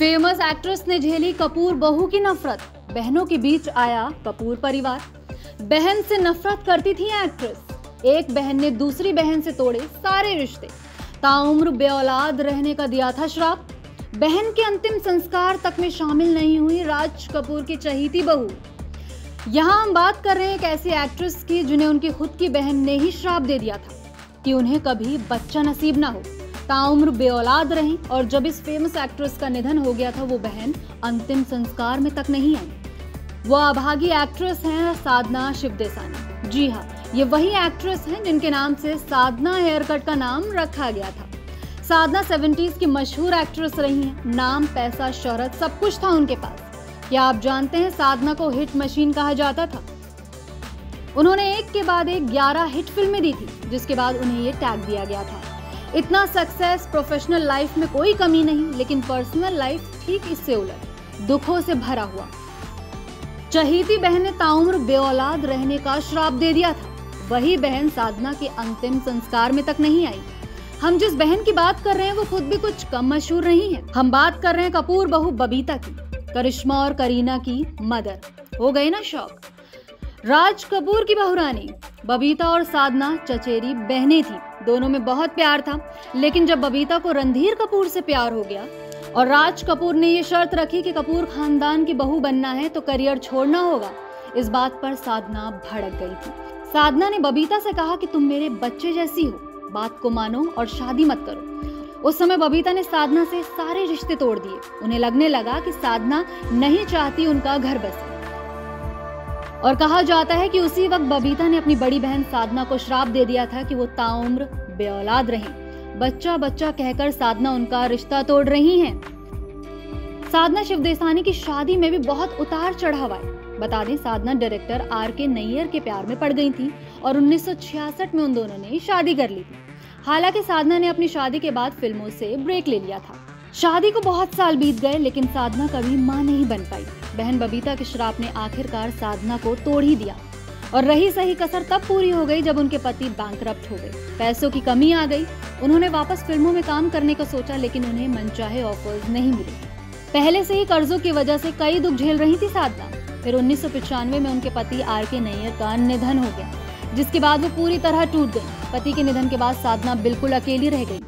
Famous actress ने झेली कपूर बहू की नफरत, बहनों के बीच आया कपूर परिवार। बहन से नफरत करती थी एक्ट्रेस, एक बहन ने दूसरी बहन से तोड़े सारे रिश्ते, ताउम्र बेऔलाद रहने का दिया था श्राप। बहन के अंतिम संस्कार तक में शामिल नहीं हुई राज कपूर की चहीती बहू। यहाँ हम बात कर रहे हैं एक ऐसी एक्ट्रेस की जिन्हें उनकी खुद की बहन ने ही श्राप दे दिया था कि उन्हें कभी बच्चा नसीब ना हो, ताउम्र बेऔलाद रहीं। और जब इस फेमस एक्ट्रेस का निधन हो गया था वो बहन अंतिम संस्कार में तक नहीं आई। वो अभागी एक्ट्रेस हैं साधना शिवदेसानी। जी हाँ, ये वही एक्ट्रेस हैं जिनके नाम से साधना हेयर कट का नाम रखा गया था। साधना 70s की मशहूर एक्ट्रेस रही हैं। नाम, पैसा, शोहरत सब कुछ था उनके पास। क्या आप जानते हैं साधना को हिट मशीन कहा जाता था? उन्होंने एक के बाद एक 11 हिट फिल्में दी थी, जिसके बाद उन्हें ये टैग दिया गया था। इतना सक्सेस, प्रोफेशनल लाइफ में कोई कमी नहीं, लेकिन पर्सनल लाइफ ठीक इससे उलट, दुखों से भरा हुआ। चहीती बहन ने ताउम्र बेऔलाद रहने का श्राप दे दिया था। वही बहन साधना के अंतिम संस्कार में तक नहीं आई। हम जिस बहन की बात कर रहे हैं वो खुद भी कुछ कम मशहूर नहीं है। हम बात कर रहे हैं कपूर बहू बबीता की, करिश्मा और करीना की मदर। हो गए ना शौक? राज कपूर की बहुरानी बबीता और साधना चचेरी बहनें थी। दोनों में बहुत प्यार था, लेकिन जब बबीता को रणधीर कपूर से प्यार हो गया और राज कपूर ने ये शर्त रखी कि कपूर खानदान की बहू बनना है तो करियर छोड़ना होगा, इस बात पर साधना भड़क गई थी। साधना ने बबीता से कहा कि तुम मेरे बच्चे जैसी हो, बात को मानो और शादी मत करो। उस समय बबीता ने साधना से सारे रिश्ते तोड़ दिए। उन्हें लगने लगा कि साधना नहीं चाहती उनका घर बसे। और कहा जाता है कि उसी वक्त बबीता ने अपनी बड़ी बहन साधना को श्राप दे दिया था कि वो ताउम्र बेऔलाद रहें। बच्चा बच्चा कहकर साधना उनका रिश्ता तोड़ रही हैं। साधना शिवदेसानी की शादी में भी बहुत उतार चढ़ाव आए। बता दें, साधना डायरेक्टर R.K. नैयर के प्यार में पड़ गई थी और 1966 में उन दोनों ने शादी कर ली थी। हालांकि साधना ने अपनी शादी के बाद फिल्मों से ब्रेक ले लिया था। शादी को बहुत साल बीत गए, लेकिन साधना कभी मां नहीं बन पाई। बहन बबीता के श्राप ने आखिरकार साधना को तोड़ ही दिया। और रही सही कसर तब पूरी हो गई जब उनके पति बैंकरप्ट हो गए, पैसों की कमी आ गई। उन्होंने वापस फिल्मों में काम करने का सोचा, लेकिन उन्हें मनचाहे ऑफर्स नहीं मिले। पहले से ही कर्जों की वजह से कई दुख झेल रही थी साधना। फिर 1995 में उनके पति R.K. नैयर का निधन हो गया, जिसके बाद वो पूरी तरह टूट गई। पति के निधन के बाद साधना बिल्कुल अकेली रह गई।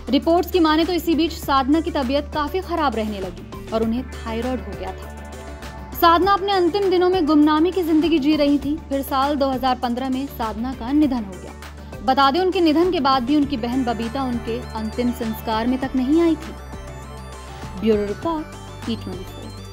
रिपोर्ट्स की माने तो इसी बीच साधना की तबीयत काफी खराब रहने लगी और उन्हें थायराइड हो गया था। साधना अपने अंतिम दिनों में गुमनामी की जिंदगी जी रही थी। फिर साल 2015 में साधना का निधन हो गया। बता दें, उनके निधन के बाद भी उनकी बहन बबीता उनके अंतिम संस्कार में तक नहीं आई थी। Bureau report, E24।